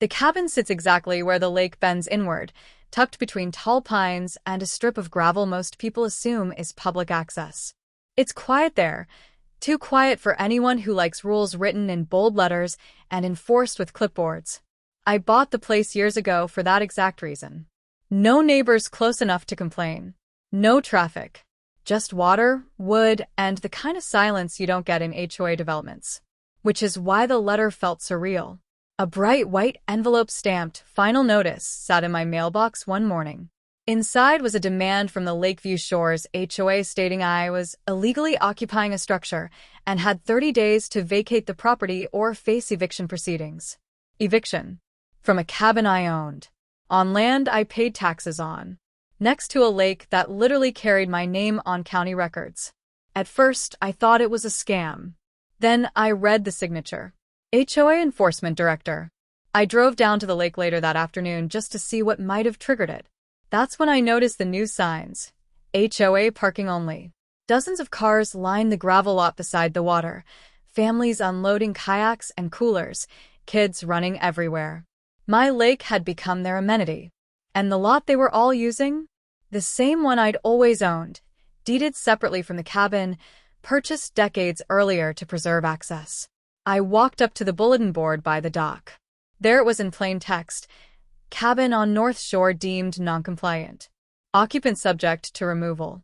The cabin sits exactly where the lake bends inward, tucked between tall pines and a strip of gravel most people assume is public access. It's quiet there, too quiet for anyone who likes rules written in bold letters and enforced with clipboards. I bought the place years ago for that exact reason. No neighbors close enough to complain. No traffic. Just water, wood, and the kind of silence you don't get in HOA developments. Which is why the letter felt surreal. A bright white envelope stamped "Final Notice" sat in my mailbox one morning. Inside was a demand from the Lakeview Shores HOA stating I was illegally occupying a structure and had 30 days to vacate the property or face eviction proceedings. Eviction. From a cabin I owned. On land I paid taxes on. Next to a lake that literally carried my name on county records. At first, I thought it was a scam. Then I read the signature. HOA Enforcement Director. I drove down to the lake later that afternoon just to see what might have triggered it. That's when I noticed the new signs. HOA parking only. Dozens of cars lined the gravel lot beside the water. Families unloading kayaks and coolers. Kids running everywhere. My lake had become their amenity. And the lot they were all using? The same one I'd always owned, deeded separately from the cabin, purchased decades earlier to preserve access. I walked up to the bulletin board by the dock. There it was in plain text. Cabin on North Shore deemed noncompliant. Occupant subject to removal.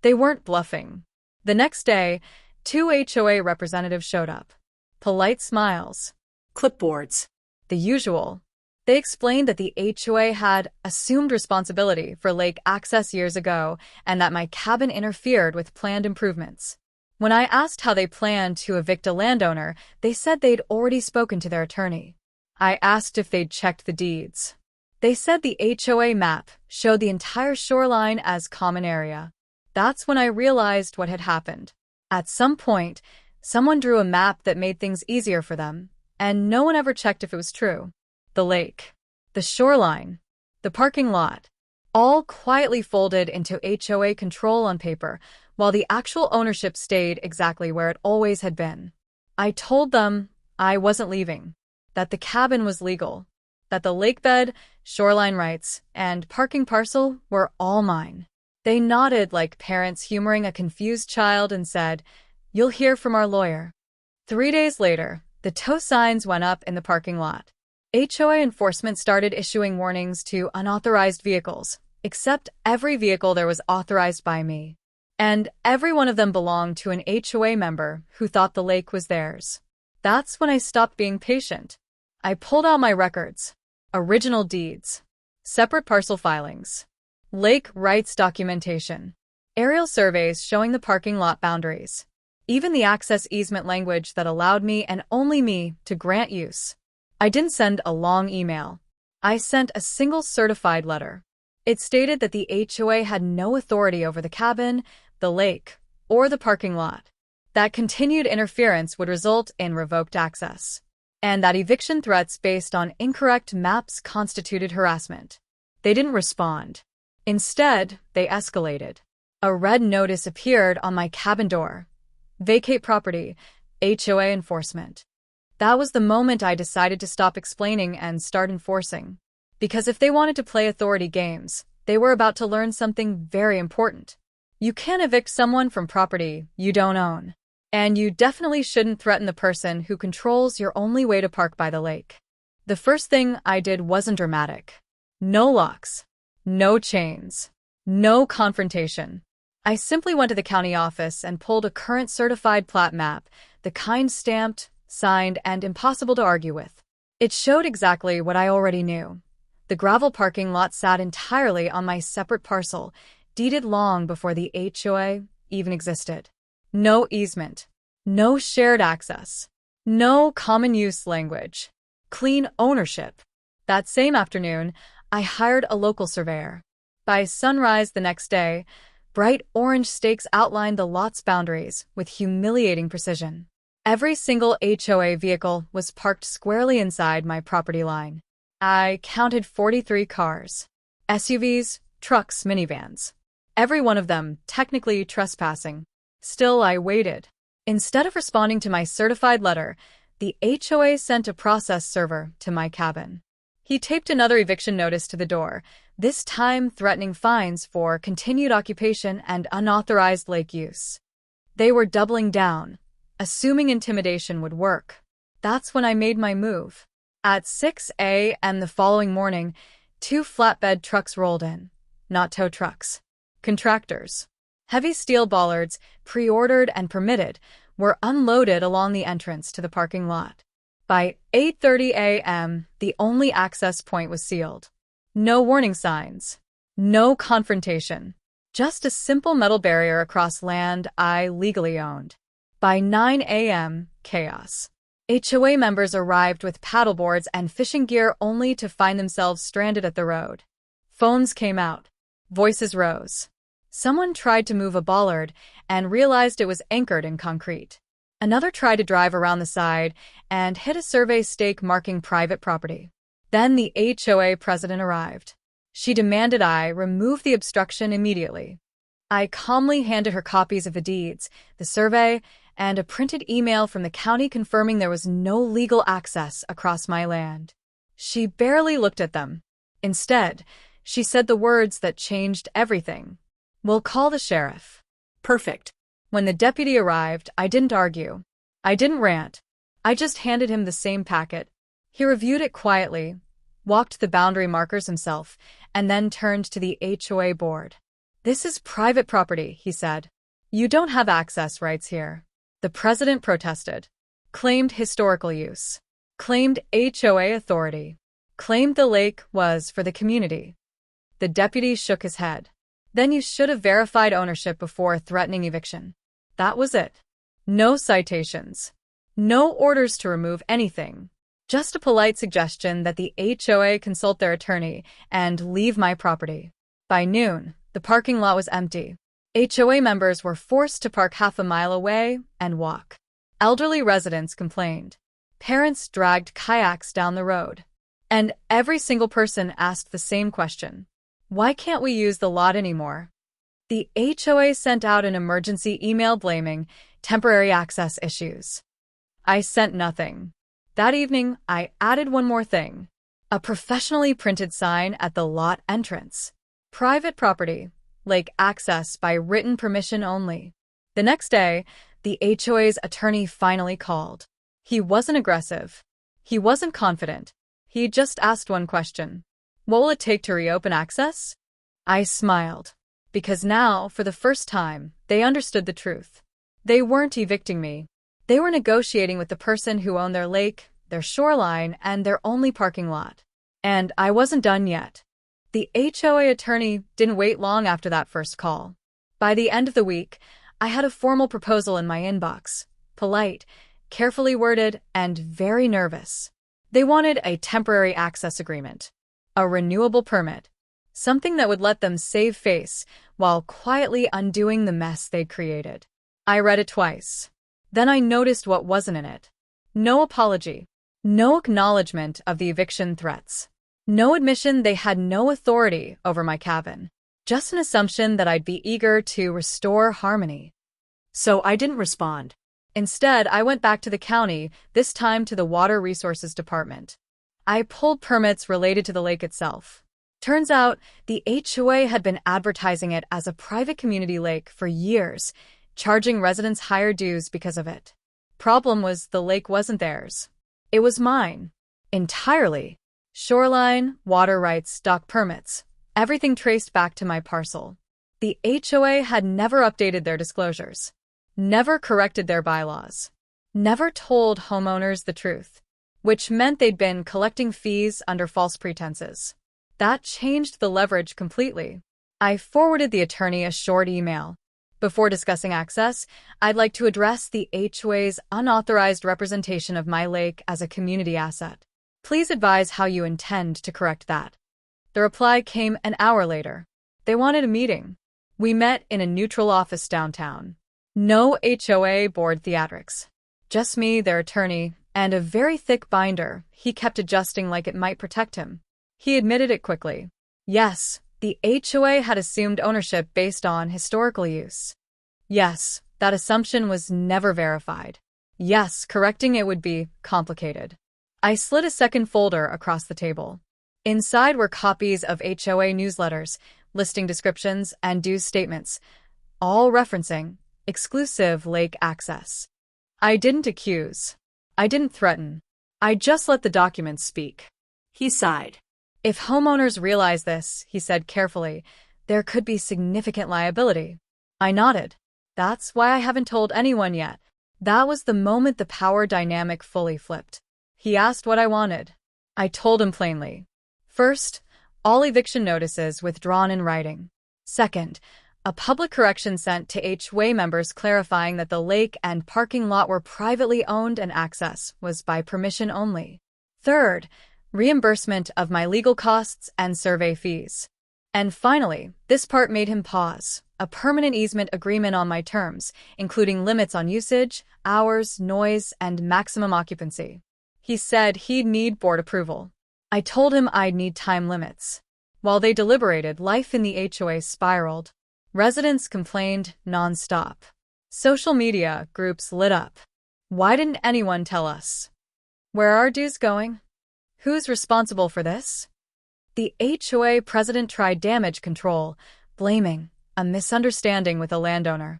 They weren't bluffing. The next day, 2 HOA representatives showed up. Polite smiles. Clipboards. The usual. They explained that the HOA had assumed responsibility for lake access years ago and that my cabin interfered with planned improvements. When I asked how they planned to evict a landowner, they said they'd already spoken to their attorney. I asked if they'd checked the deeds. They said the HOA map showed the entire shoreline as common area. That's when I realized what had happened. At some point, someone drew a map that made things easier for them, and no one ever checked if it was true. The lake, the shoreline, the parking lot, all quietly folded into HOA control on paper, while the actual ownership stayed exactly where it always had been. I told them I wasn't leaving, that the cabin was legal, that the lakebed, shoreline rights, and parking parcel were all mine. They nodded like parents humoring a confused child and said, "You'll hear from our lawyer." 3 days later, the tow signs went up in the parking lot. HOA enforcement started issuing warnings to unauthorized vehicles, except every vehicle there was authorized by me. And every one of them belonged to an HOA member who thought the lake was theirs. That's when I stopped being patient. I pulled out my records, original deeds, separate parcel filings, lake rights documentation, aerial surveys showing the parking lot boundaries, even the access easement language that allowed me and only me to grant use. I didn't send a long email. I sent a single certified letter. It stated that the HOA had no authority over the cabin, the lake, or the parking lot, that continued interference would result in revoked access, and that eviction threats based on incorrect maps constituted harassment. They didn't respond. Instead, they escalated. A red notice appeared on my cabin door. Vacate property, HOA enforcement. That was the moment I decided to stop explaining and start enforcing. Because if they wanted to play authority games, they were about to learn something very important. You can't evict someone from property you don't own. And you definitely shouldn't threaten the person who controls your only way to park by the lake. The first thing I did wasn't dramatic. No locks. No chains. No confrontation. I simply went to the county office and pulled a current certified plat map, the kind stamped, signed, and impossible to argue with. It showed exactly what I already knew. The gravel parking lot sat entirely on my separate parcel, deeded long before the HOA even existed. No easement. No shared access. No common use language. Clean ownership. That same afternoon, I hired a local surveyor. By sunrise the next day, bright orange stakes outlined the lot's boundaries with humiliating precision. Every single HOA vehicle was parked squarely inside my property line. I counted 43 cars. SUVs, trucks, minivans. Every one of them technically trespassing. Still, I waited. Instead of responding to my certified letter, the HOA sent a process server to my cabin. He taped another eviction notice to the door, this time threatening fines for continued occupation and unauthorized lake use. They were doubling down, assuming intimidation would work. That's when I made my move. At 6 a.m. the following morning, 2 flatbed trucks rolled in. Not tow trucks. Contractors. Heavy steel bollards, pre-ordered and permitted, were unloaded along the entrance to the parking lot. By 8:30 a.m., the only access point was sealed. No warning signs. No confrontation. Just a simple metal barrier across land I legally owned. By 9 a.m., chaos. HOA members arrived with paddleboards and fishing gear only to find themselves stranded at the road. Phones came out. Voices rose. Someone tried to move a bollard and realized it was anchored in concrete. Another tried to drive around the side and hit a survey stake marking private property. Then the HOA president arrived. She demanded I remove the obstruction immediately. I calmly handed her copies of the deeds, the survey, and a printed email from the county confirming there was no legal access across my land. She barely looked at them. Instead, she said the words that changed everything. "We'll call the sheriff." Perfect. When the deputy arrived, I didn't argue. I didn't rant. I just handed him the same packet. He reviewed it quietly, walked the boundary markers himself, and then turned to the HOA board. "This is private property," he said. "You don't have access rights here." The president protested, claimed historical use, claimed HOA authority, claimed the lake was for the community. The deputy shook his head. "Then you should have verified ownership before threatening eviction." That was it. No citations. No orders to remove anything. Just a polite suggestion that the HOA consult their attorney and leave my property. By noon, the parking lot was empty. HOA members were forced to park half a mile away and walk. Elderly residents complained. Parents dragged kayaks down the road. And every single person asked the same question. Why can't we use the lot anymore? The HOA sent out an emergency email blaming temporary access issues. I sent nothing. That evening, I added one more thing. A professionally printed sign at the lot entrance. Private property, lake access by written permission only. The next day, the HOA's attorney finally called. He wasn't aggressive. He wasn't confident. He just asked one question. What will it take to reopen access? I smiled. Because now, for the first time, they understood the truth. They weren't evicting me. They were negotiating with the person who owned their lake, their shoreline, and their only parking lot. And I wasn't done yet. The HOA attorney didn't wait long after that first call. By the end of the week, I had a formal proposal in my inbox. Polite, carefully worded, and very nervous. They wanted a temporary access agreement. A renewable permit. Something that would let them save face while quietly undoing the mess they'd created. I read it twice. Then I noticed what wasn't in it. No apology. No acknowledgement of the eviction threats. No admission they had no authority over my cabin. Just an assumption that I'd be eager to restore harmony. So I didn't respond. Instead, I went back to the county, this time to the Water Resources Department. I pulled permits related to the lake itself. Turns out, the HOA had been advertising it as a private community lake for years, charging residents higher dues because of it. Problem was the lake wasn't theirs. It was mine. Entirely. Shoreline, water rights, dock permits, everything traced back to my parcel. The HOA had never updated their disclosures. Never corrected their bylaws. Never told homeowners the truth, which meant they'd been collecting fees under false pretenses. That changed the leverage completely. I forwarded the attorney a short email. Before discussing access, I'd like to address the HOA's unauthorized representation of my lake as a community asset. Please advise how you intend to correct that. The reply came an hour later. They wanted a meeting. We met in a neutral office downtown. No HOA board theatrics. Just me, their attorney, and a very thick binder he kept adjusting like it might protect him. He admitted it quickly. Yes, the HOA had assumed ownership based on historical use. Yes, that assumption was never verified. Yes, correcting it would be complicated. I slid a second folder across the table. Inside were copies of HOA newsletters, listing descriptions, and dues statements, all referencing exclusive lake access. I didn't accuse. I didn't threaten. I just let the documents speak. He sighed. If homeowners realize this, he said carefully, there could be significant liability. I nodded. That's why I haven't told anyone yet. That was the moment the power dynamic fully flipped. He asked what I wanted. I told him plainly. First, all eviction notices withdrawn in writing. Second, a public correction sent to HOA members clarifying that the lake and parking lot were privately owned and access was by permission only. Third, reimbursement of my legal costs and survey fees. And finally, this part made him pause, a permanent easement agreement on my terms, including limits on usage, hours, noise, and maximum occupancy. He said he'd need board approval. I told him I'd need time limits. While they deliberated, life in the HOA spiraled. Residents complained nonstop. Social media groups lit up. Why didn't anyone tell us? Where are dues going? Who's responsible for this? The HOA president tried damage control, blaming a misunderstanding with a landowner.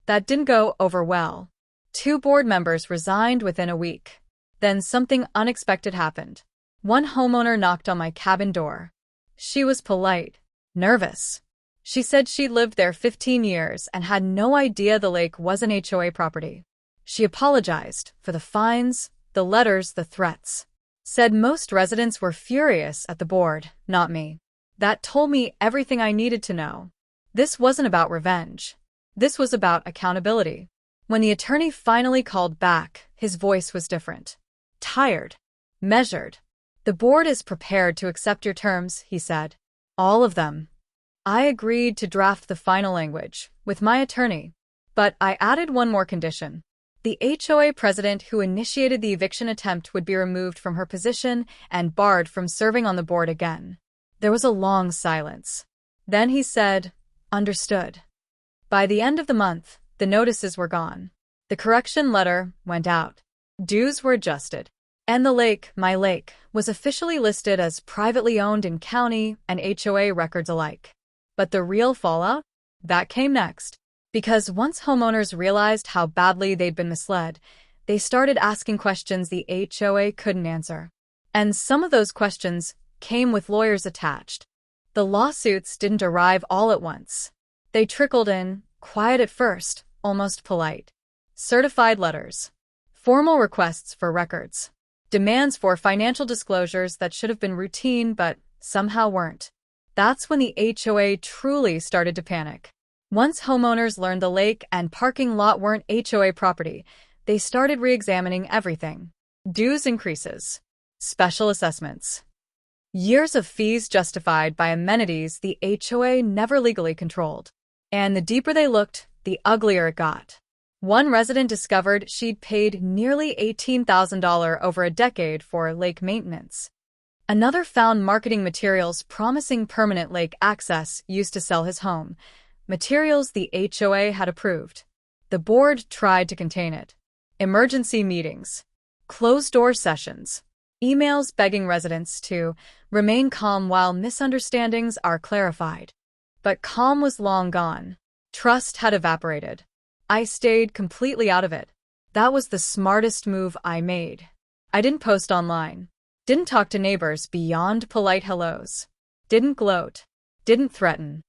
That didn't go over well. 2 board members resigned within a week. Then something unexpected happened. One homeowner knocked on my cabin door. She was polite, nervous. She said she'd lived there 15 years and had no idea the lake was an HOA property. She apologized for the fines, the letters, the threats. Said most residents were furious at the board, not me. That told me everything I needed to know. This wasn't about revenge. This was about accountability. When the attorney finally called back, his voice was different. Tired. Measured. The board is prepared to accept your terms, he said. All of them. I agreed to draft the final language with my attorney. But I added one more condition. The HOA president who initiated the eviction attempt would be removed from her position and barred from serving on the board again. There was a long silence. Then he said, "Understood." By the end of the month, the notices were gone. The correction letter went out. Dues were adjusted. And the lake, my lake, was officially listed as privately owned in county and HOA records alike. But the real fallout? That came next. Because once homeowners realized how badly they'd been misled, they started asking questions the HOA couldn't answer. And some of those questions came with lawyers attached. The lawsuits didn't arrive all at once. They trickled in, quiet at first, almost polite. Certified letters. Formal requests for records. Demands for financial disclosures that should have been routine but somehow weren't. That's when the HOA truly started to panic. Once homeowners learned the lake and parking lot weren't HOA property, they started re-examining everything. Dues increases. Special assessments. Years of fees justified by amenities the HOA never legally controlled. And the deeper they looked, the uglier it got. One resident discovered she'd paid nearly $18,000 over a decade for lake maintenance. Another found marketing materials promising permanent lake access used to sell his home, materials the HOA had approved. The board tried to contain it. Emergency meetings, closed-door sessions, emails begging residents to remain calm while misunderstandings are clarified. But calm was long gone. Trust had evaporated. I stayed completely out of it. That was the smartest move I made. I didn't post online. Didn't talk to neighbors beyond polite hellos. Didn't gloat. Didn't threaten.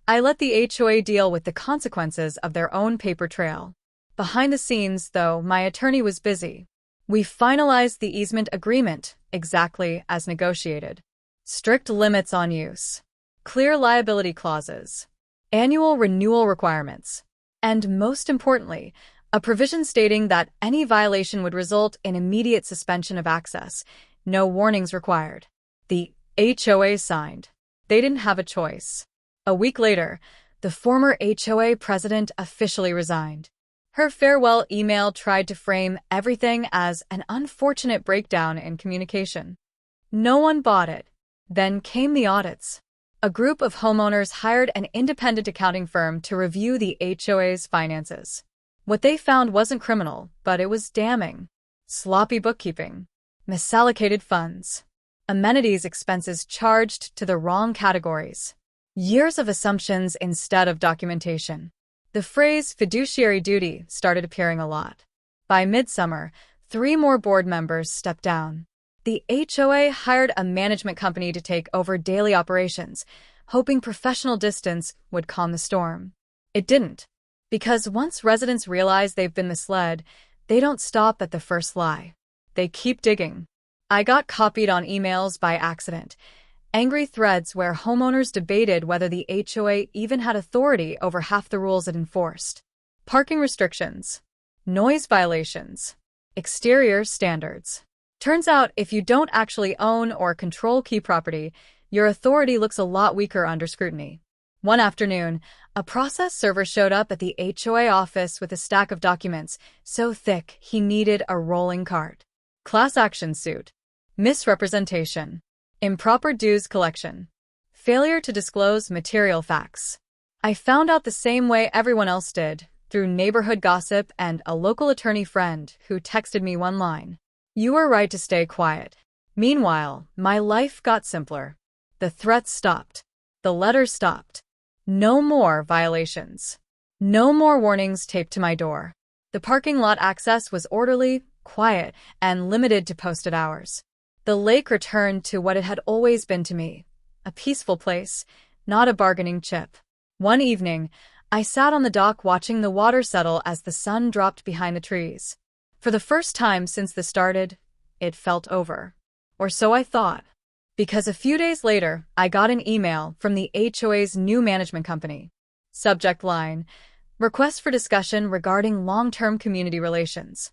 I let the HOA deal with the consequences of their own paper trail. Behind the scenes, though, my attorney was busy. We finalized the easement agreement, exactly as negotiated. Strict limits on use. Clear liability clauses. Annual renewal requirements. And most importantly, a provision stating that any violation would result in immediate suspension of access, no warnings required. The HOA signed. They didn't have a choice. A week later, the former HOA president officially resigned. Her farewell email tried to frame everything as an unfortunate breakdown in communication. No one bought it. Then came the audits. A group of homeowners hired an independent accounting firm to review the HOA's finances. What they found wasn't criminal, but it was damning. Sloppy bookkeeping, misallocated funds, amenities expenses charged to the wrong categories, years of assumptions instead of documentation. The phrase fiduciary duty started appearing a lot. By midsummer, 3 more board members stepped down. The HOA hired a management company to take over daily operations, hoping professional distance would calm the storm. It didn't. Because once residents realize they've been misled, they don't stop at the first lie. They keep digging. I got copied on emails by accident. Angry threads where homeowners debated whether the HOA even had authority over half the rules it enforced. Parking restrictions, noise violations, exterior standards. Turns out if you don't actually own or control key property, your authority looks a lot weaker under scrutiny. One afternoon, a process server showed up at the HOA office with a stack of documents so thick he needed a rolling cart. Class action suit, misrepresentation, improper dues collection, failure to disclose material facts. I found out the same way everyone else did, through neighborhood gossip and a local attorney friend who texted me one line. You were right to stay quiet. Meanwhile, my life got simpler. The threats stopped. The letters stopped. No more violations. No more warnings taped to my door. The parking lot access was orderly, quiet, and limited to posted hours. The lake returned to what it had always been to me, a peaceful place, not a bargaining chip. One evening, I sat on the dock watching the water settle as the sun dropped behind the trees. For the first time since this started, it felt over. Or so I thought. Because a few days later, I got an email from the HOA's new management company. Subject line, request for discussion regarding long-term community relations.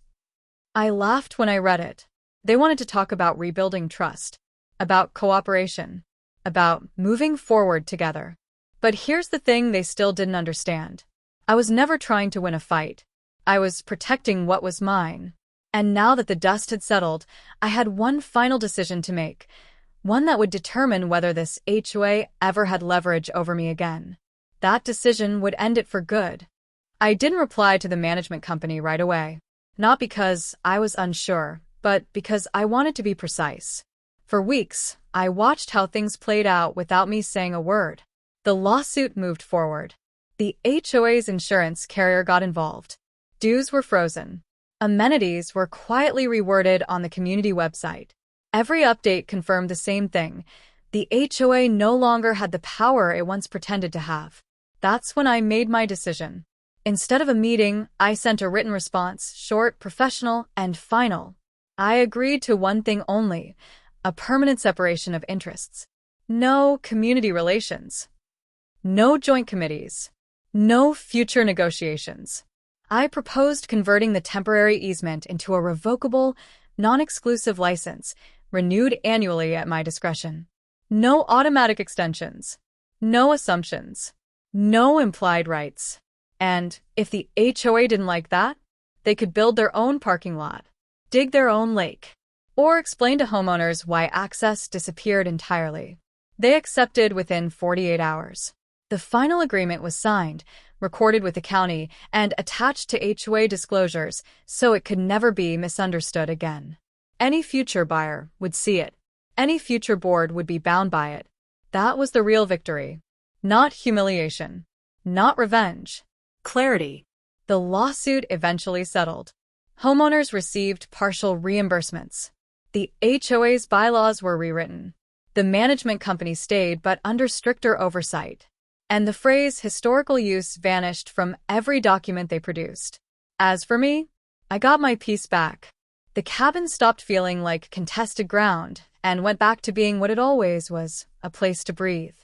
I laughed when I read it. They wanted to talk about rebuilding trust, about cooperation, about moving forward together. But here's the thing they still didn't understand. I was never trying to win a fight. I was protecting what was mine. And now that the dust had settled, I had one final decision to make, one that would determine whether this HOA ever had leverage over me again. That decision would end it for good. I didn't reply to the management company right away. Not because I was unsure, but because I wanted to be precise. For weeks, I watched how things played out without me saying a word. The lawsuit moved forward. The HOA's insurance carrier got involved. Dues were frozen. Amenities were quietly reworded on the community website. Every update confirmed the same thing. The HOA no longer had the power it once pretended to have. That's when I made my decision. Instead of a meeting, I sent a written response, short, professional, and final. I agreed to one thing only, a permanent separation of interests. No community relations. No joint committees. No future negotiations. I proposed converting the temporary easement into a revocable, non-exclusive license, renewed annually at my discretion. No automatic extensions. No assumptions. No implied rights. And if the HOA didn't like that, they could build their own parking lot, dig their own lake, or explain to homeowners why access disappeared entirely. They accepted within 48 hours. The final agreement was signed, recorded with the county, and attached to HOA disclosures so it could never be misunderstood again. Any future buyer would see it. Any future board would be bound by it. That was the real victory. Not humiliation. Not revenge. Clarity. The lawsuit eventually settled. Homeowners received partial reimbursements. The HOA's bylaws were rewritten. The management company stayed but under stricter oversight. And the phrase historical use vanished from every document they produced. As for me, I got my peace back. The cabin stopped feeling like contested ground and went back to being what it always was, a place to breathe.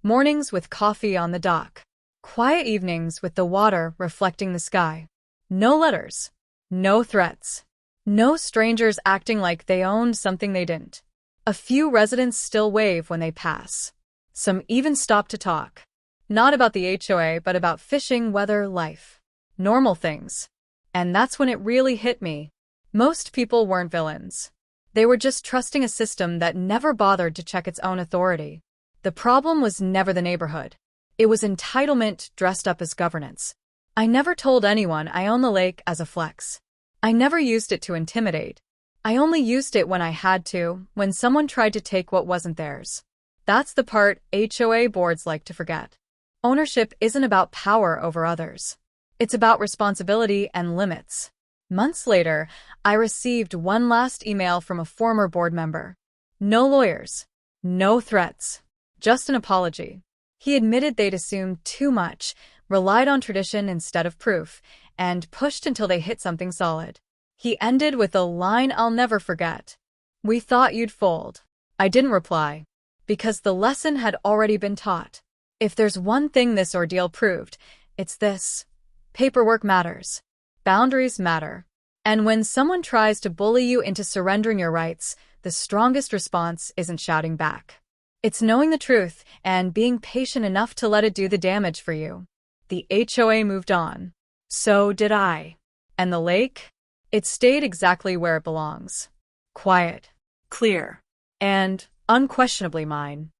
Mornings with coffee on the dock. Quiet evenings with the water reflecting the sky. No letters. No threats. No strangers acting like they owned something they didn't. A few residents still wave when they pass. Some even stop to talk. Not about the HOA, but about fishing, weather, life. Normal things. And that's when it really hit me. Most people weren't villains. They were just trusting a system that never bothered to check its own authority. The problem was never the neighborhood. It was entitlement dressed up as governance. I never told anyone I own the lake as a flex. I never used it to intimidate. I only used it when I had to, when someone tried to take what wasn't theirs. That's the part HOA boards like to forget. Ownership isn't about power over others. It's about responsibility and limits. Months later, I received one last email from a former board member. No lawyers. No threats. Just an apology. He admitted they'd assumed too much, relied on tradition instead of proof, and pushed until they hit something solid. He ended with a line I'll never forget. "We thought you'd fold." I didn't reply, because the lesson had already been taught. If there's one thing this ordeal proved, it's this. Paperwork matters. Boundaries matter. And when someone tries to bully you into surrendering your rights, the strongest response isn't shouting back. It's knowing the truth and being patient enough to let it do the damage for you. The HOA moved on. So did I. And the lake? It stayed exactly where it belongs. Quiet, clear, and unquestionably mine.